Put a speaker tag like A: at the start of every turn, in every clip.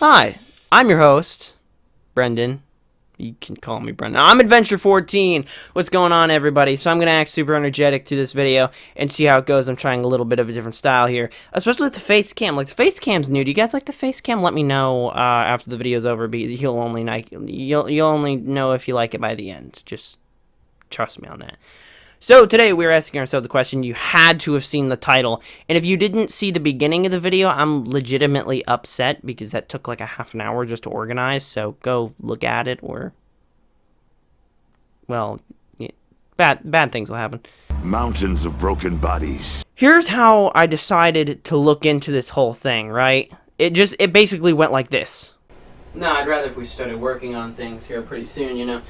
A: Hi, I'm your host, Brendan. You can call me Brendan. I'm Adventure 14. What's going on, everybody? So I'm going to act super energetic through this video and see how it goes. I'm trying a little bit of a different style here, especially with the face cam. Like, the face cam's new. Do you guys like the face cam? Let me know after the video's over, because you'll only know if you like it by the end. Just trust me on that. So today we're asking ourselves the question. You had to have seen the title, and if you didn't see the beginning of the video, I'm legitimately upset because that took like a half an hour just to organize. So go look at it, or well, yeah, bad things will happen.
B: Mountains of broken bodies.
A: Here's how I decided to look into this whole thing, right? It basically went like this. No, I'd rather if we started working on things here pretty soon, you know.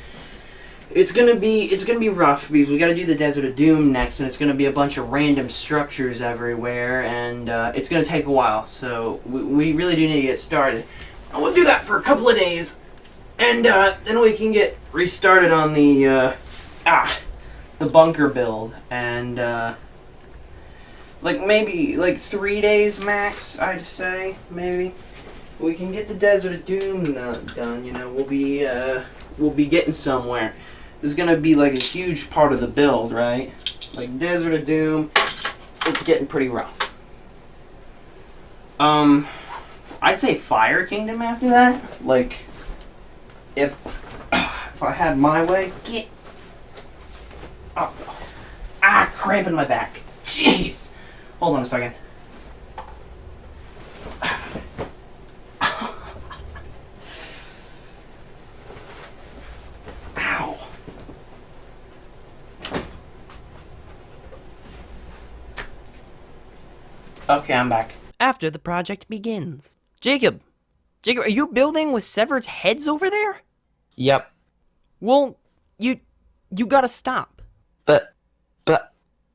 A: It's gonna be rough because we gotta do the Desert of Doom next, and it's gonna be a bunch of random structures everywhere, and it's gonna take a while. So we really do need to get started. And we'll do that for a couple of days, and then we can get restarted on the bunker build, and maybe 3 days max, I'd say. Maybe we can get the Desert of Doom done. You know, we'll be getting somewhere. This is gonna be like a huge part of the build, right? Like Desert of Doom, it's getting pretty rough. I'd say Fire Kingdom after that. Like, if I had my way, cramp in my back. Jeez. Hold on a second. Okay, I'm back. After the project begins. Jacob, are you building with severed heads over there?
C: Yep.
A: Well, you gotta stop.
C: But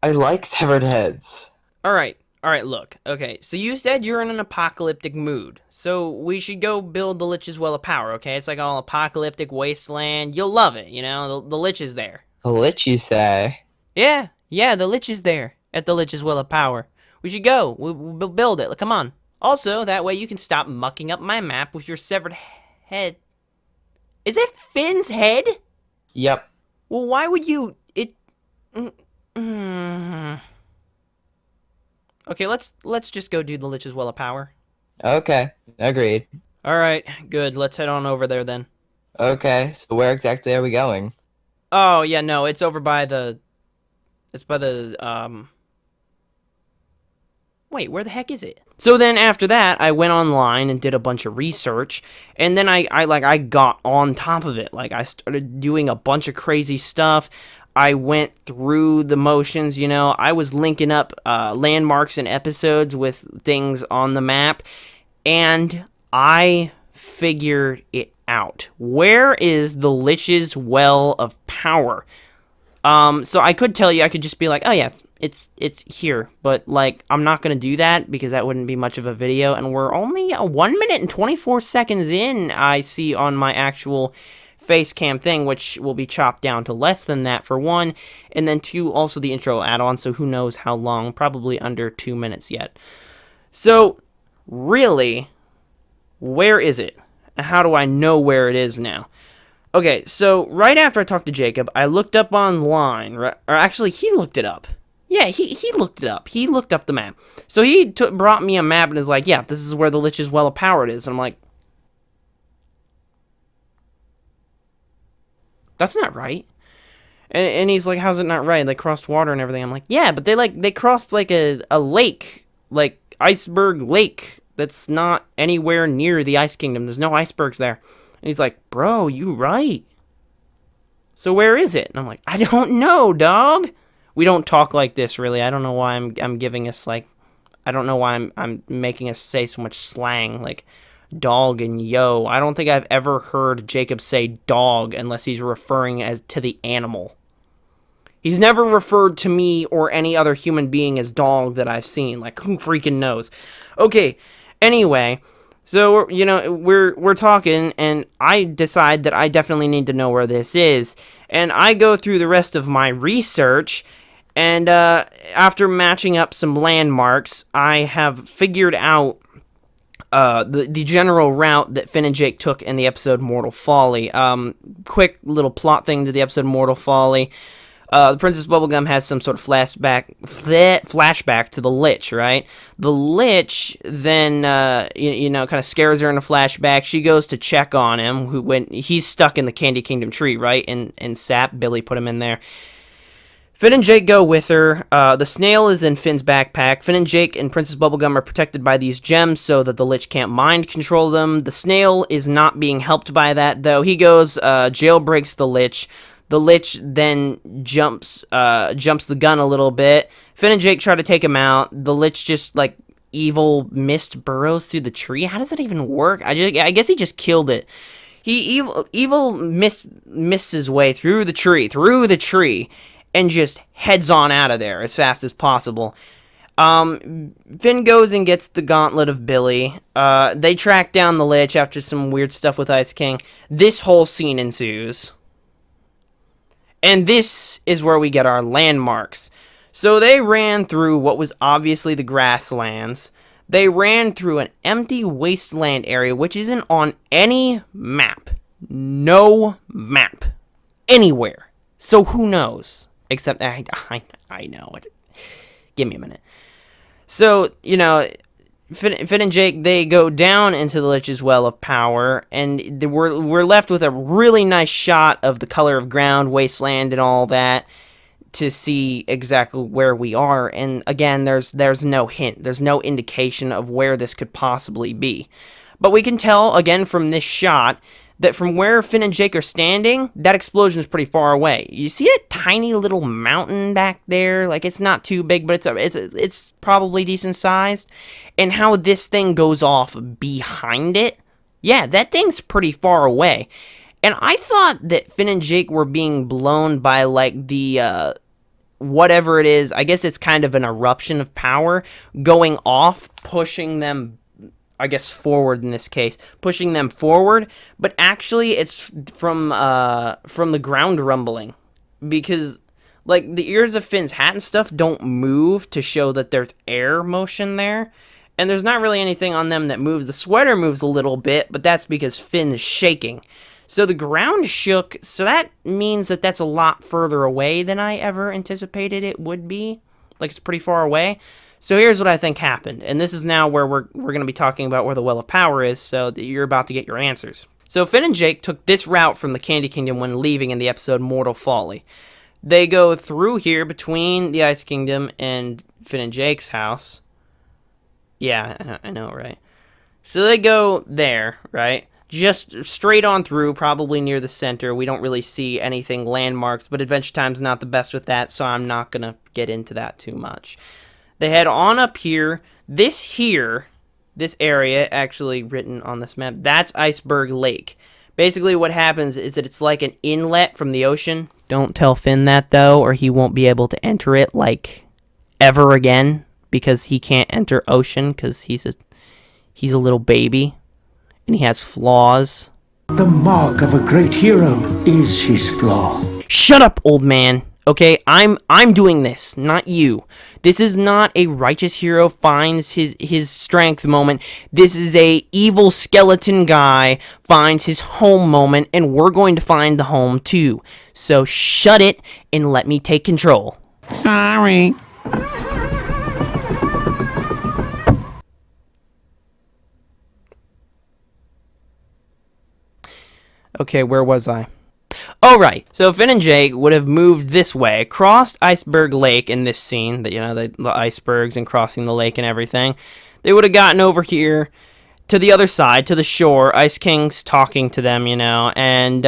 C: I like severed heads.
A: Alright, look. Okay, so you said you're in an apocalyptic mood. So we should go build the Lich's Well of Power, okay? It's like all apocalyptic wasteland. You'll love it, you know? The Lich is there.
C: The Lich, you say?
A: Yeah, the Lich is there at the Lich's Well of Power. We should go. We'll build it. Come on. Also, that way you can stop mucking up my map with your severed head. Is that Finn's head?
C: Yep.
A: Well, why would you... Okay, let's just go do the Lich's Well of Power.
C: Okay, agreed.
A: Alright, good. Let's head on over there then.
C: Okay, so where exactly are we going?
A: Oh, yeah, no, it's over by the... Wait, where the heck is it? So then after that, I went online and did a bunch of research, and then I got on top of it. Like, I started doing a bunch of crazy stuff. I went through the motions, you know. I was linking up landmarks and episodes with things on the map, and I figured it out. Where is the Lich's Well of Power? So I could tell you, I could just be like, oh yeah, it's here, but like, I'm not gonna do that because that wouldn't be much of a video, and we're only 1 minute and 24 seconds in, I see on my actual face cam thing, which will be chopped down to less than that for one, and then two, also the intro add-on, so who knows how long, probably under 2 minutes yet. So, really, where is it? How do I know where it is now? Okay, so right after I talked to Jacob, I looked up online, or actually, he looked it up. Yeah, he looked it up. He looked up the map. So he brought me a map and is like, yeah, this is where the Lich's Well of Power is. And I'm like, that's not right. And he's like, how's it not right? They crossed water and everything. I'm like, yeah, but they crossed like a lake, like Iceberg Lake. That's not anywhere near the Ice Kingdom. There's no icebergs there. And he's like, bro, you right. So where is it? And I'm like, I don't know, dog. We don't talk like this, really. I don't know why I'm giving us, like, I don't know why I'm making us say so much slang, like dog and yo. I don't think I've ever heard Jacob say dog unless he's referring as to the animal. He's never referred to me or any other human being as dog that I've seen. Like, who freaking knows? Okay, anyway, so, you know, we're talking, and I decide that I definitely need to know where this is. And I go through the rest of my research, and after matching up some landmarks, I have figured out the general route that Finn and Jake took in the episode Mortal Folly. Quick little plot thing to the episode Mortal Folly. The Princess Bubblegum has some sort of flashback to the Lich, right? The Lich then, kind of scares her in a flashback. She goes to check on him, he's stuck in the Candy Kingdom tree, right? And Sap, Billy put him in there. Finn and Jake go with her. The snail is in Finn's backpack. Finn and Jake and Princess Bubblegum are protected by these gems so that the Lich can't mind control them. The snail is not being helped by that, though. He goes, jailbreaks the Lich. The Lich then jumps the gun a little bit. Finn and Jake try to take him out. The Lich just, like, evil mist burrows through the tree. How does that even work? I guess he just killed it. He evil missed his way through the tree, and just heads on out of there as fast as possible. Finn goes and gets the gauntlet of Billy. They track down the Lich after some weird stuff with Ice King. This whole scene ensues. And this is where we get our landmarks. So they ran through what was obviously the grasslands. They ran through an empty wasteland area, which isn't on any map. No map. Anywhere. So who knows? Except, I know. Give me a minute. So, Finn and Jake, they go down into the Lich's well of power, and we're left with a really nice shot of the color of ground, wasteland, and all that to see exactly where we are. And again, there's no hint. There's no indication of where this could possibly be. But we can tell, again, from this shot, that from where Finn and Jake are standing, that explosion is pretty far away. You see a tiny little mountain back there? Like, it's not too big, but it's probably decent sized. And how this thing goes off behind it, yeah, that thing's pretty far away. And I thought that Finn and Jake were being blown by, like, the, whatever it is. I guess it's kind of an eruption of power going off, pushing them, I guess, forward in this case, pushing them forward, but actually it's from the ground rumbling, because, like, the ears of Finn's hat and stuff don't move to show that there's air motion there, and there's not really anything on them that moves. The sweater moves a little bit, but that's because Finn is shaking. So the ground shook, so that means that that's a lot further away than I ever anticipated it would be. Like, it's pretty far away. So here's what I think happened, and this is now where we're going to be talking about where the Well of Power is, so that you're about to get your answers. So Finn and Jake took this route from the Candy Kingdom when leaving in the episode Mortal Folly. They go through here between the Ice Kingdom and Finn and Jake's house. Yeah, I know, right? So they go there, right? Just straight on through, probably near the center. We don't really see anything landmarks, but Adventure Time's not the best with that, so I'm not going to get into that too much. They head on up here. This area, actually written on this map, that's Iceberg Lake. Basically what happens is that it's like an inlet from the ocean. Don't tell Finn that, though, or he won't be able to enter it, like, ever again, because he can't enter ocean, because he's a little baby, and he has flaws.
D: The mark of a great hero is his flaw.
A: Shut up, old man. Okay, I'm doing this, not you. This is not a righteous hero finds his strength moment. This is a evil skeleton guy finds his home moment, and we're going to find the home too. So shut it and let me take control.
D: Sorry.
A: Okay, where was I? Oh, right. So Finn and Jake would have moved this way, crossed Iceberg Lake in this scene, the icebergs and crossing the lake and everything. They would have gotten over here to the other side, to the shore. Ice King's talking to them, and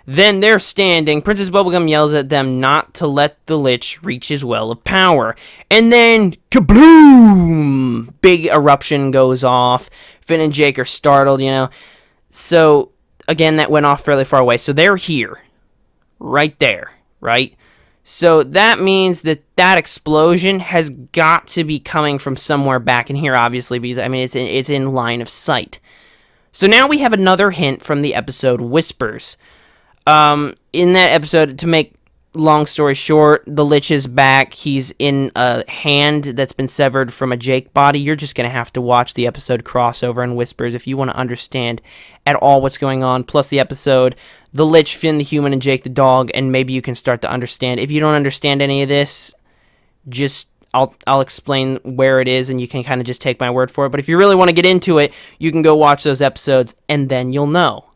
A: then they're standing. Princess Bubblegum yells at them not to let the Lich reach his well of power. And then, kabloom! Big eruption goes off. Finn and Jake are startled, So again, that went off fairly far away. So they're here. Right there. Right? So that means that explosion has got to be coming from somewhere back in here, obviously, because, it's in line of sight. So now we have another hint from the episode Whispers. In that episode, to make long story short, the Lich is back. He's in a hand that's been severed from a Jake body. You're just going to have to watch the episode Crossover and Whispers if you want to understand at all what's going on. Plus the episode, the Lich, Finn the human, and Jake the dog, and maybe you can start to understand. If you don't understand any of this, just I'll explain where it is, and you can kind of just take my word for it. But if you really want to get into it, you can go watch those episodes, and then you'll know.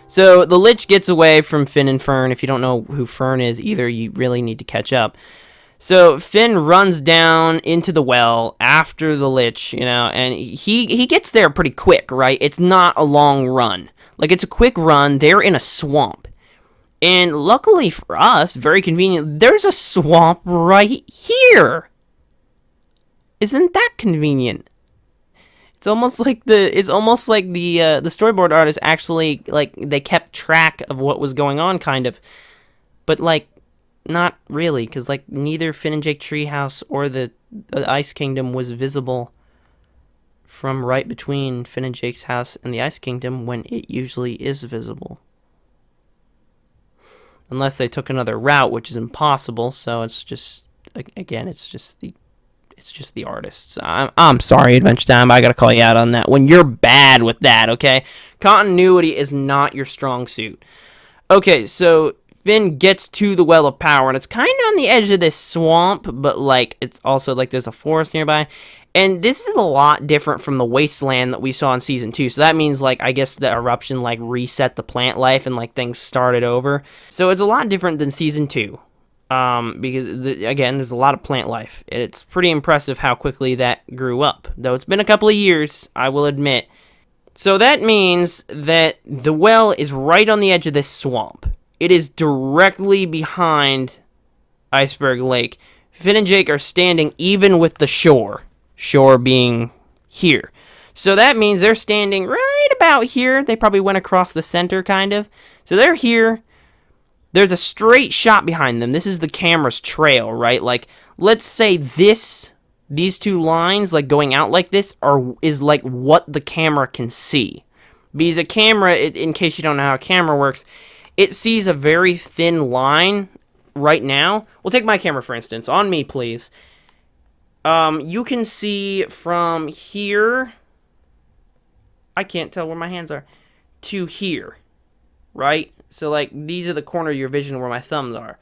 A: So the Lich gets away from Finn and Fern. If you don't know who Fern is either, you really need to catch up. So Finn runs down into the well after the Lich, and he gets there pretty quick, right? It's not a long run. Like, it's a quick run. They're in a swamp. And luckily for us, very convenient, there's a swamp right here. Isn't that convenient? It's almost like the storyboard artist actually, like, they kept track of what was going on, kind of. But, like, not really, because, like, neither Finn and Jake Treehouse or the Ice Kingdom was visible from right between Finn and Jake's house and the Ice Kingdom when it usually is visible. Unless they took another route, which is impossible, so it's just, again, it's just the artists. I'm sorry, Adventure Time, I gotta call you out on that. When you're bad with that, okay? Continuity is not your strong suit. Okay, so Finn gets to the Well of Power, and it's kind of on the edge of this swamp, but, like, it's also, like, there's a forest nearby. And this is a lot different from the wasteland that we saw in Season 2. So that means, like, I guess the eruption, like, reset the plant life and, like, things started over. So it's a lot different than Season 2. Because, again, there's a lot of plant life. It's pretty impressive how quickly that grew up. Though it's been a couple of years, I will admit. So that means that the well is right on the edge of this swamp. It is directly behind Iceberg Lake. Finn and Jake are standing even with the shore. Shore being here. So that means they're standing right about here. They probably went across the center, kind of. So they're here. There's a straight shot behind them. This is the camera's trail, right? Like, let's say these two lines, like, going out like this, is like what the camera can see. Because a camera, in case you don't know how a camera works, it sees a very thin line right now. We'll take my camera, for instance. On me, please. You can see from here, I can't tell where my hands are, to here, right? So, like, these are the corner of your vision where my thumbs are.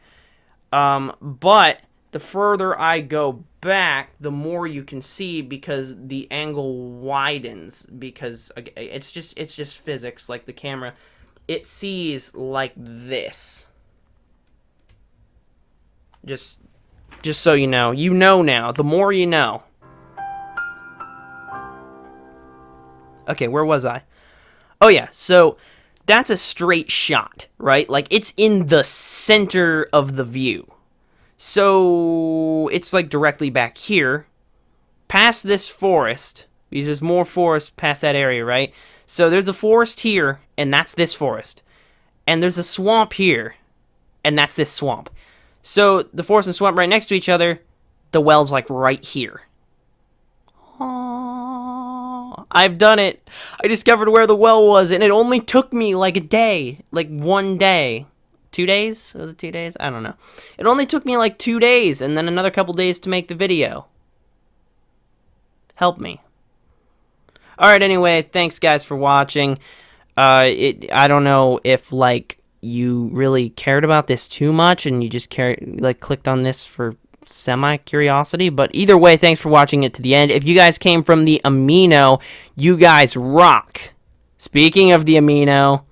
A: But the further I go back, the more you can see because the angle widens. Because it's just physics. Like, the camera, it sees like this. Just so you know. You know now. The more you know. Okay, where was I? Oh, yeah. So, that's a straight shot, right? Like, it's in the center of the view. So, it's, like, directly back here. Past this forest. Because there's more forest past that area, right? So, there's a forest here, and that's this forest. And there's a swamp here, and that's this swamp. So, the forest and swamp right next to each other, the well's, like, right here. Aww, I've done it. I discovered where the well was, and it only took me, like, a day. Like, 1 day. 2 days? Was it 2 days? I don't know. It only took me, like, 2 days, and then another couple days to make the video. Help me. Alright, anyway, thanks, guys, for watching. I don't know if, like, you really cared about this too much and you just clicked on this for semi-curiosity, but either way, thanks for watching it to the end. If you guys came from the Amino, you guys rock. Speaking of the Amino,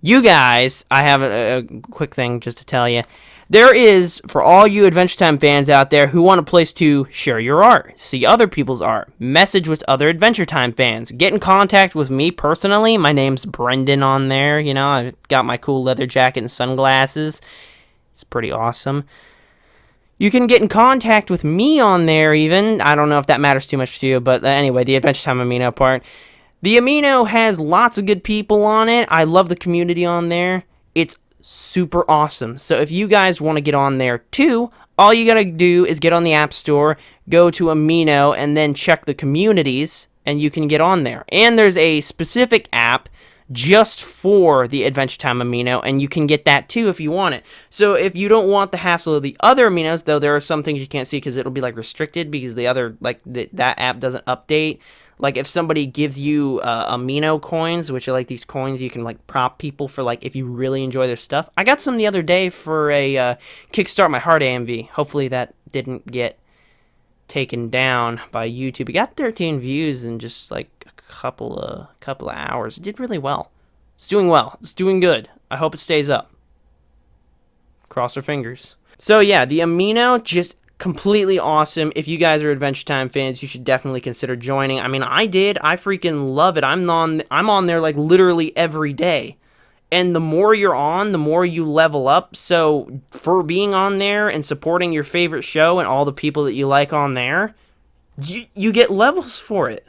A: you guys, I have a quick thing just to tell you. There is, for all you Adventure Time fans out there who want a place to share your art, see other people's art, message with other Adventure Time fans, get in contact with me personally. My name's Brendan on there, you know, I got my cool leather jacket and sunglasses. It's pretty awesome. You can get in contact with me on there even. I don't know if that matters too much to you, but anyway, the Adventure Time Amino part. The Amino has lots of good people on it. I love the community on there. It's super awesome. So if you guys want to get on there too, all you gotta do is get on the App Store, go to Amino, and then check the communities, and you can get on there. And there's a specific app just for the Adventure Time amino, and you can get that too if you want it. So if you don't want the hassle of the other aminos, though there are some things you can't see because it'll be like restricted because the other, like that app doesn't update. Like if somebody gives you amino coins, which are like these coins you can like prop people for, like if you really enjoy their stuff. I got some the other day for a Kickstart My Heart AMV. Hopefully that didn't get taken down by YouTube. It got 13 views in just like a couple of hours. It did really well. It's doing well. It's doing good. I hope it stays up. Cross our fingers. So yeah, the amino, just completely awesome. If you guys are Adventure Time fans, you should definitely consider joining. I mean, I did. I freaking love it. I'm on there like literally every day. And the more you're on, the more you level up. So for being on there and supporting your favorite show and all the people that you like on there, you get levels for it.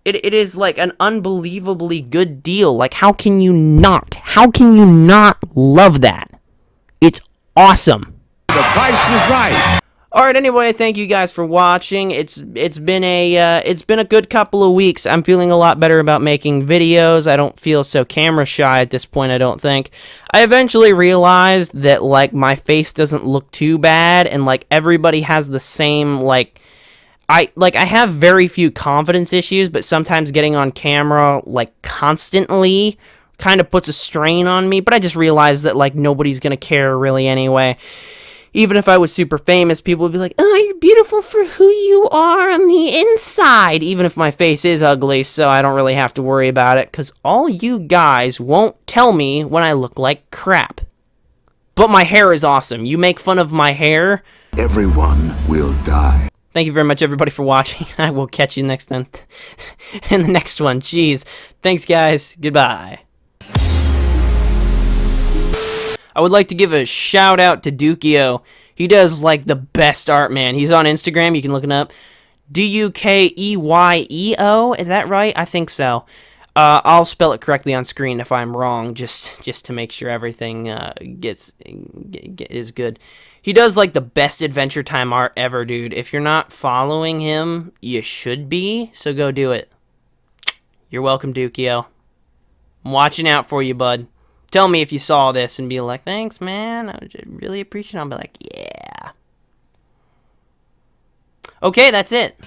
A: It is like an unbelievably good deal. Like, how can you not? How can you not love that? It's awesome.
B: The price is right.
A: All right. Anyway, thank you guys for watching. It's been a good couple of weeks. I'm feeling a lot better about making videos. I don't feel so camera shy at this point, I don't think. I eventually realized that like my face doesn't look too bad, and like everybody has the same like. I have very few confidence issues, but sometimes getting on camera like constantly kind of puts a strain on me. But I just realized that like nobody's gonna care really anyway. Even if I was super famous, people would be like, "Oh, you're beautiful for who you are on the inside." Even if my face is ugly, so I don't really have to worry about it, because all you guys won't tell me when I look like crap. But my hair is awesome. You make fun of my hair.
B: Everyone will die.
A: Thank you very much, everybody, for watching. I will catch you next time in the next one. Jeez. Thanks, guys. Goodbye. I would like to give a shout out to Dukeo. He does like the best art, man. He's on Instagram. You can look him up. Dukeyo. Is that right? I think so. I'll spell it correctly on screen if I'm wrong, just to make sure everything is good. He does like the best Adventure Time art ever, dude. If you're not following him, you should be. So go do it. You're welcome, Dukeo. I'm watching out for you, bud. Tell me if you saw this and be like, "Thanks, man. I really appreciate it." I'll be like, "Yeah." Okay, that's it.